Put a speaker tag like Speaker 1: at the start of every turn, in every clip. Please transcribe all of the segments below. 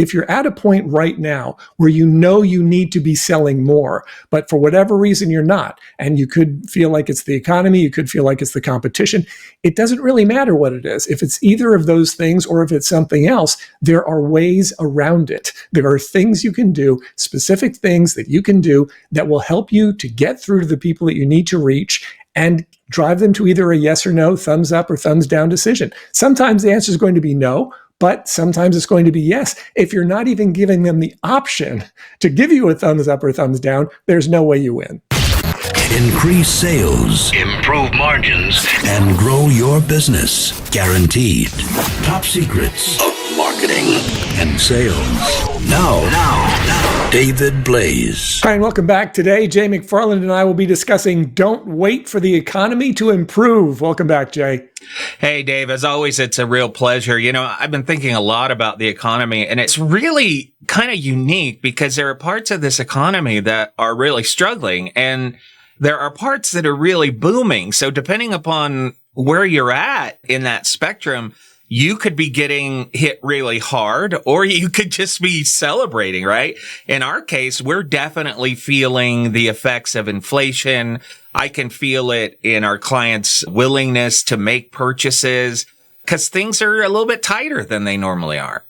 Speaker 1: if you're at a point right now where you know you need to be selling more, but for whatever reason you're not, and you could feel like it's the economy, you could feel like it's the competition, it doesn't really matter what it is. If it's either of those things or if it's something else, there are ways around it. There are things you can do, specific things that you can do that will help you to get through to the people that you need to reach and drive them to either a yes or no, thumbs up or thumbs down decision. Sometimes the answer is going to be no, but sometimes it's going to be yes. If you're not even giving them the option to give you a thumbs up or thumbs down, there's no way you win.
Speaker 2: Increase sales, improve margins, and grow your business. Guaranteed. Top secrets of marketing and sales. Now, David Blaze.
Speaker 1: Hi, and welcome back. Today, Jay McFarland and I will be discussing Don't Wait for the Economy to Improve. Welcome back, Jay.
Speaker 3: Hey, Dave. As always, it's a real pleasure. You know, I've been thinking a lot about the economy, and it's really kind of unique because there are parts of this economy that are really struggling, and there are parts that are really booming. So depending upon where you're at in that spectrum, you could be getting hit really hard, or you could just be celebrating, right? In our case, we're definitely feeling the effects of inflation. I can feel it in our clients' willingness to make purchases because things are a little bit tighter than they normally are.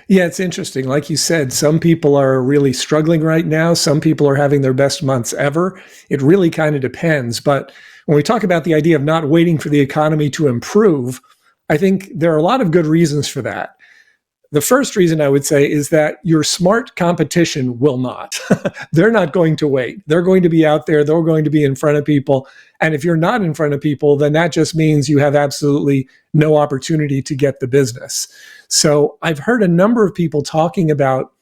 Speaker 1: Yeah, it's interesting. Like you said, some people are really struggling right now. Some people are having their best months ever. It really kind of depends. But when we talk about the idea of not waiting for the economy to improve, I think there are a lot of good reasons for that. The first reason I would say is that your smart competition will not. They're not going to wait. They're going to be out there. They're going to be in front of people. And if you're not in front of people, then that just means you have absolutely no opportunity to get the business. So I've heard a number of people talking about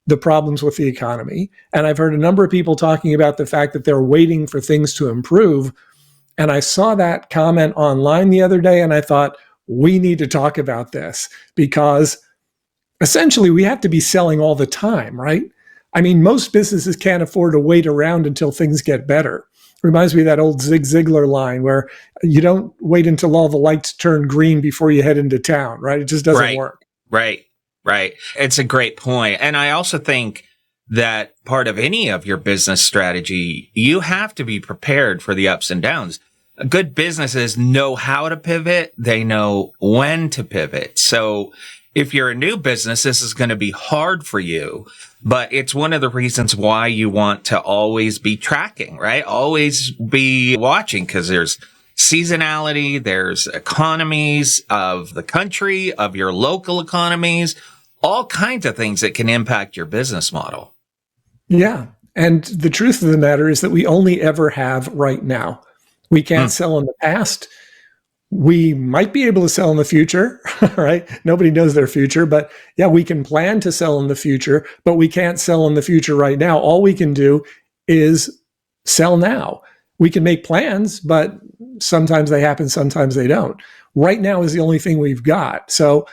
Speaker 1: the problems with the economy. And I've heard a number of people talking about the fact that they're waiting for things to improve. And I saw that comment online the other day, and I thought, we need to talk about this because essentially we have to be selling all the time, right? I mean, most businesses can't afford to wait around until things get better. Reminds me of that old Zig Ziglar line where you don't wait until all the lights turn green before you head into town, right? It just doesn't work.
Speaker 3: Right. It's a great point. And I also think that part of any of your business strategy, you have to be prepared for the ups and downs. Good businesses know how to pivot. They know when to pivot. So if you're a new business, this is going to be hard for you, but it's one of the reasons why you want to always be tracking, right? Always be watching because there's seasonality, there's economies of the country, of your local economies, all kinds of things that can impact your business model.
Speaker 1: Yeah. And the truth of the matter is that we only ever have right now. We can't sell in the past. We might be able to sell in the future, right? Nobody knows their future, but yeah, we can plan to sell in the future, but we can't sell in the future right now. All we can do is sell now. We can make plans, but sometimes they happen, sometimes they don't. Right now is the only thing we've got. So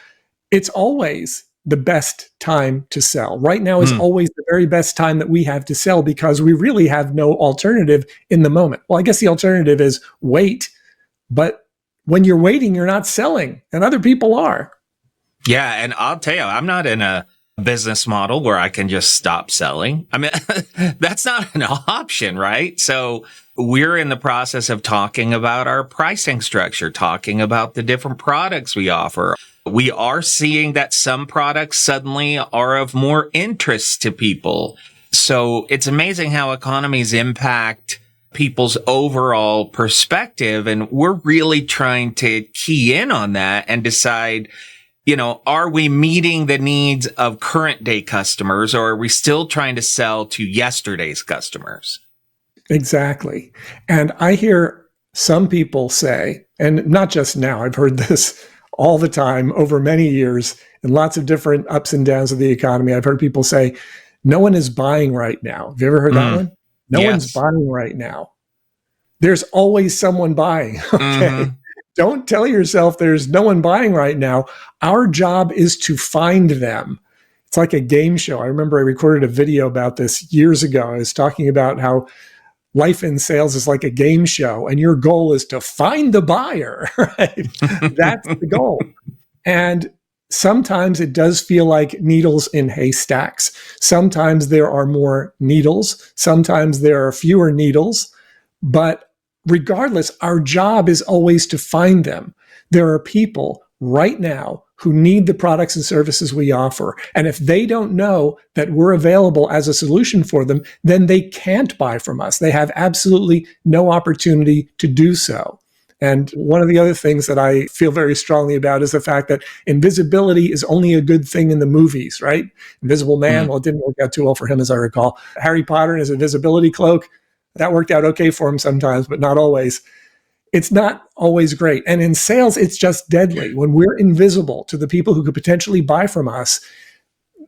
Speaker 1: it's always the best time to sell. Right now is always the very best time that we have to sell because we really have no alternative in the moment. Well, I guess the alternative is wait, but when you're waiting, you're not selling and other people are.
Speaker 3: Yeah. And I'll tell you, I'm not in a business model where I can just stop selling. I mean, that's not an option, right? So we're in the process of talking about our pricing structure, talking about the different products we offer. We are seeing that some products suddenly are of more interest to people. So it's amazing how economies impact people's overall perspective. And we're really trying to key in on that and decide, you know, are we meeting the needs of current day customers or are we still trying to sell to yesterday's customers?
Speaker 1: Exactly. And I hear some people say, and not just now, I've heard this all the time over many years in lots of different ups and downs of the economy. I've heard people say, no one is buying right now. Have you ever heard that one? No one's buying right now. There's always someone buying. Okay. Don't tell yourself there's no one buying right now. Our job is to find them. It's like a game show. I remember I recorded a video about this years ago. I was talking about how life in sales is like a game show, and your goal is to find the buyer, right? That's the goal. And sometimes it does feel like needles in haystacks. Sometimes there are more needles. Sometimes there are fewer needles. But regardless, our job is always to find them. There are people right now who need the products and services we offer. And if they don't know that we're available as a solution for them, then they can't buy from us. They have absolutely no opportunity to do so. And one of the other things that I feel very strongly about is the fact that invisibility is only a good thing in the movies, right? Invisible Man, well, it didn't work out too well for him, as I recall. Harry Potter and his invisibility cloak, that worked out okay for him sometimes, but not always. It's not always great. And in sales, it's just deadly. When we're invisible to the people who could potentially buy from us,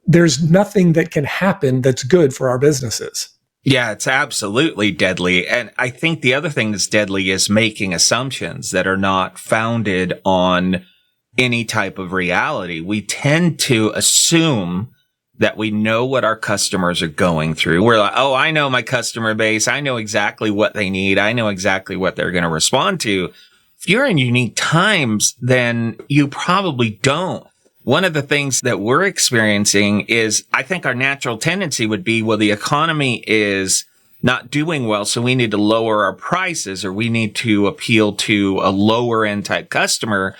Speaker 1: there's nothing that can happen that's good for our businesses.
Speaker 3: Yeah, it's absolutely deadly. And I think the other thing that's deadly is making assumptions that are not founded on any type of reality. We tend to assume that we know what our customers are going through. We're like, oh, I know my customer base. I know exactly what they need. I know exactly what they're going to respond to. If you're in unique times, then you probably don't. One of the things that we're experiencing is, I think our natural tendency would be, well, the economy is not doing well, so we need to lower our prices, or we need to appeal to a lower end type customer.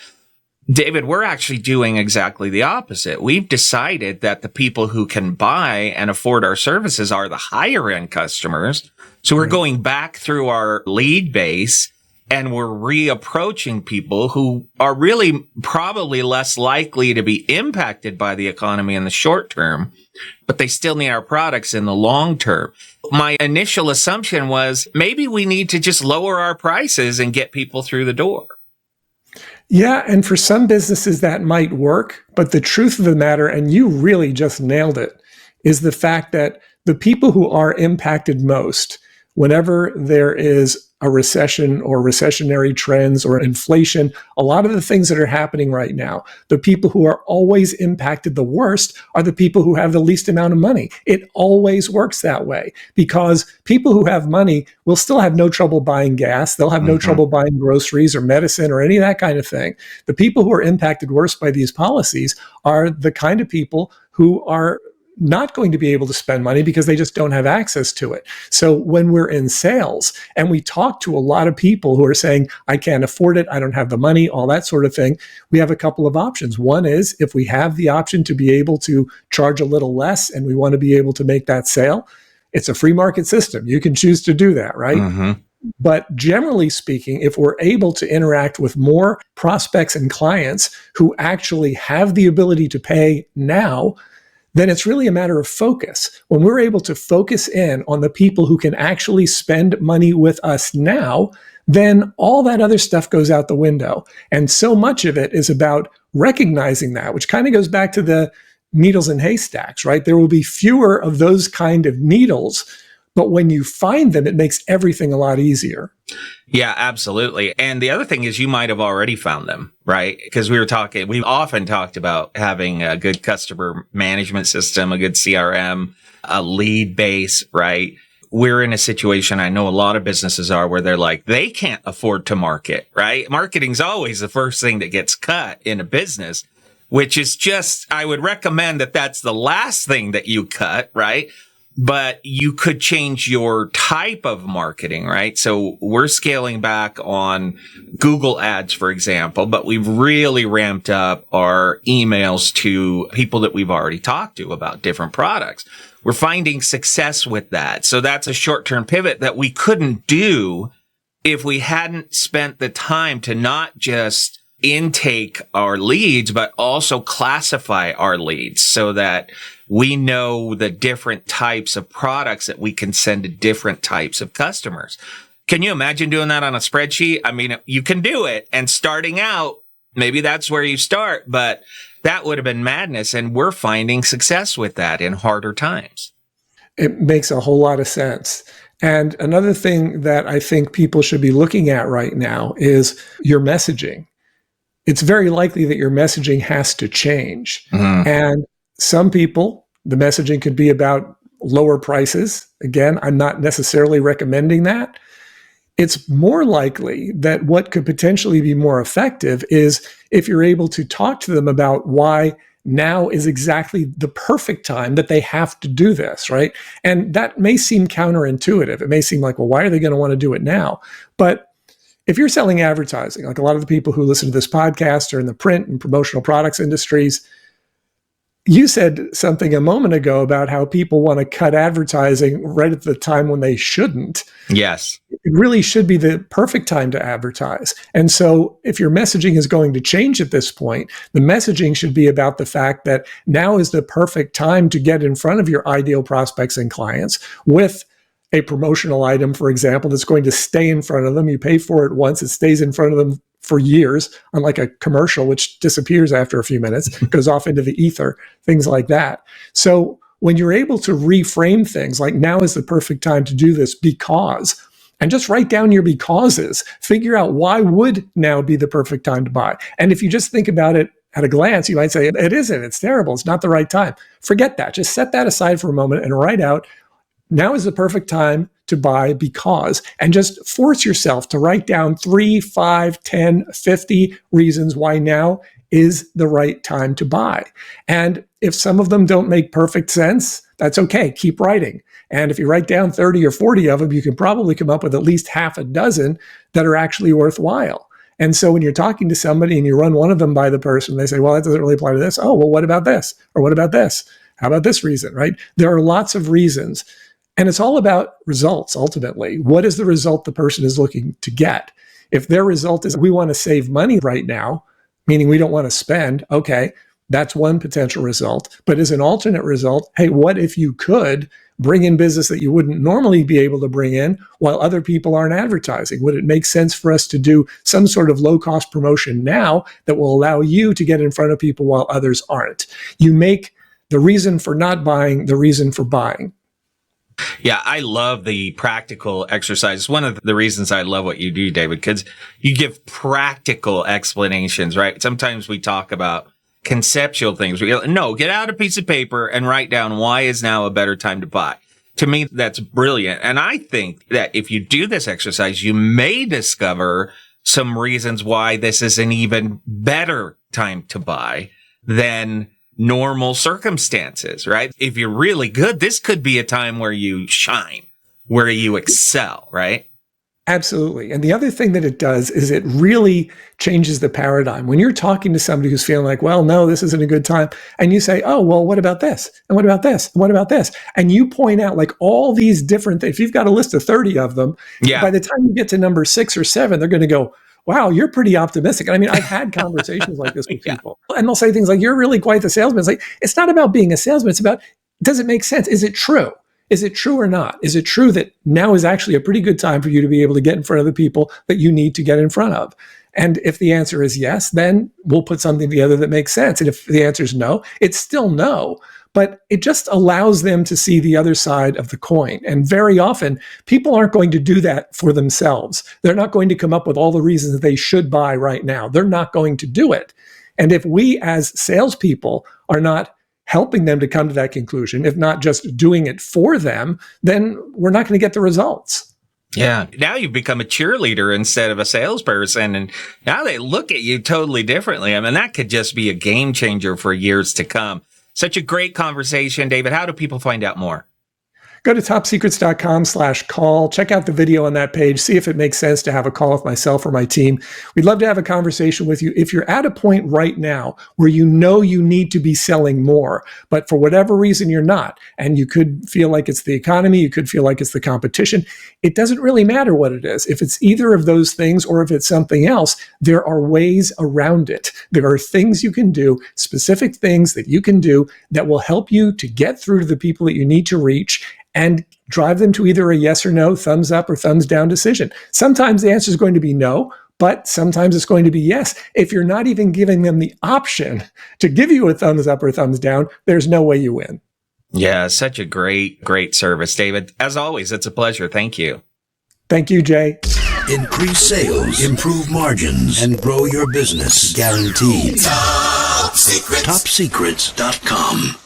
Speaker 3: David, we're actually doing exactly the opposite. We've decided that the people who can buy and afford our services are the higher end customers. So we're going back through our lead base and we're reapproaching people who are really probably less likely to be impacted by the economy in the short term, but they still need our products in the long term. My initial assumption was maybe we need to just lower our prices and get people through the door.
Speaker 1: Yeah, and for some businesses that might work, but the truth of the matter, and you really just nailed it, is the fact that the people who are impacted most whenever there is a recession or recessionary trends or inflation, a lot of the things that are happening right now, the people who are always impacted the worst are the people who have the least amount of money. It always works that way because people who have money will still have no trouble buying gas. They'll have no trouble buying groceries or medicine or any of that kind of thing. The people who are impacted worst by these policies are the kind of people who are not going to be able to spend money because they just don't have access to it. So when we're in sales and we talk to a lot of people who are saying, I can't afford it, I don't have the money, all that sort of thing, we have a couple of options. One is if we have the option to be able to charge a little less and we want to be able to make that sale, it's a free market system. You can choose to do that, right? But generally speaking, if we're able to interact with more prospects and clients who actually have the ability to pay now, then it's really a matter of focus. When we're able to focus in on the people who can actually spend money with us now, then all that other stuff goes out the window. And so much of it is about recognizing that, which kind of goes back to the needles in haystacks, right? There will be fewer of those kind of needles, but when you find them, it makes everything a lot easier.
Speaker 3: Yeah, absolutely. And the other thing is you might have already found them, right? Because we've often talked about having a good customer management system, a good CRM, a lead base, right? We're in a situation, I know a lot of businesses are, where they're like, they can't afford to market, right? Marketing's always the first thing that gets cut in a business, which is just, I would recommend that that's the last thing that you cut, right? But you could change your type of marketing, right? So we're scaling back on Google ads, for example, but we've really ramped up our emails to people that we've already talked to about different products. We're finding success with that. So that's a short-term pivot that we couldn't do if we hadn't spent the time to not just intake our leads, but also classify our leads so that we know the different types of products that we can send to different types of customers. Can you imagine doing that on a spreadsheet? I mean, you can do it. And starting out, maybe that's where you start, but that would have been madness. And we're finding success with that in harder times.
Speaker 1: It makes a whole lot of sense. And another thing that I think people should be looking at right now is your messaging. It's very likely that your messaging has to change. And some people, the messaging could be about lower prices. Again, I'm not necessarily recommending that. it's more likely that what could potentially be more effective is if you're able to talk to them about why now is exactly the perfect time that they have to do this, right? And that may seem counterintuitive. It may seem like, well, why are they going to want to do it now? But if you're selling advertising, like a lot of the people who listen to this podcast are in the print and promotional products industries, you said something a moment ago about how people want to cut advertising right at the time when they shouldn't.
Speaker 3: Yes.
Speaker 1: It really should be the perfect time to advertise. And so if your messaging is going to change at this point, the messaging should be about the fact that now is the perfect time to get in front of your ideal prospects and clients with a promotional item, for example, that's going to stay in front of them. You pay for it once, it stays in front of them for years, unlike a commercial, which disappears after a few minutes, goes off into the ether, things like that. So when you're able to reframe things like now is the perfect time to do this because, and just write down your becauses, figure out why would now be the perfect time to buy. And if you just think about it at a glance, you might say, it isn't, it's terrible, it's not the right time. Forget that. Just set that aside for a moment and write out, now is the perfect time to buy because, and just force yourself to write down 3, 5, 10, 50 reasons why now is the right time to buy. And if some of them don't make perfect sense, that's okay. Keep writing. And if you write down 30 or 40 of them, you can probably come up with at least half a dozen that are actually worthwhile. And so when you're talking to somebody and you run one of them by the person, they say, well, that doesn't really apply to this. Oh, well, what about this? Or what about this? How about this reason, right? There are lots of reasons. And it's all about results, ultimately. What is the result the person is looking to get? If their result is we want to save money right now, meaning we don't want to spend, okay, that's one potential result. But as an alternate result, hey, what if you could bring in business that you wouldn't normally be able to bring in while other people aren't advertising? Would it make sense for us to do some sort of low-cost promotion now that will allow you to get in front of people while others aren't? You make the reason for not buying the reason for buying.
Speaker 3: Yeah, I love the practical exercise. One of the reasons I love what you do, David, because you give practical explanations, right? Sometimes we talk about conceptual things. We go, no, get out a piece of paper and write down why is now a better time to buy. To me, that's brilliant. And I think that if you do this exercise, you may discover some reasons why this is an even better time to buy than normal circumstances, right? If you're really good, this could be a time where you shine, where you excel, right?
Speaker 1: Absolutely. And the other thing that it does is it really changes the paradigm. When you're talking to somebody who's feeling like, well, no, this isn't a good time, and you say, oh, well, what about this? And what about this? And what about this? And you point out like all these different things. If you've got a list of 30 of them, by the time you get to number 6 or 7, they're going to go, wow, you're pretty optimistic. I mean, I've had conversations like this with people, and they'll say things like, you're really quite the salesman. It's like, it's not about being a salesman. It's about, does it make sense? Is it true? Is it true or not? Is it true that now is actually a pretty good time for you to be able to get in front of the people that you need to get in front of? And if the answer is yes, then we'll put something together that makes sense. And if the answer is no, it's still no. But it just allows them to see the other side of the coin. And very often, people aren't going to do that for themselves. They're not going to come up with all the reasons that they should buy right now. They're not going to do it. And if we as salespeople are not helping them to come to that conclusion, if not just doing it for them, then we're not going to get the results.
Speaker 3: Yeah. Now you've become a cheerleader instead of a salesperson. And now they look at you totally differently. I mean, that could just be a game changer for years to come. Such a great conversation, David. How do people find out more?
Speaker 1: Go to topsecrets.com/call. Check out the video on that page. See if it makes sense to have a call with myself or my team. We'd love to have a conversation with you. If you're at a point right now where you know you need to be selling more, but for whatever reason you're not, and you could feel like it's the economy, you could feel like it's the competition, it doesn't really matter what it is. If it's either of those things or if it's something else, there are ways around it. There are things you can do, specific things that you can do that will help you to get through to the people that you need to reach and drive them to either a yes or no, thumbs up or thumbs down decision. Sometimes the answer is going to be no, but sometimes it's going to be yes. If you're not even giving them the option to give you a thumbs up or thumbs down, there's no way you win.
Speaker 3: Yeah, such a great, great service, David. As always, it's a pleasure. Thank you.
Speaker 1: Thank you, Jay.
Speaker 2: Increase sales, improve margins, and grow your business. Guaranteed. Top Secrets. TopSecrets.com.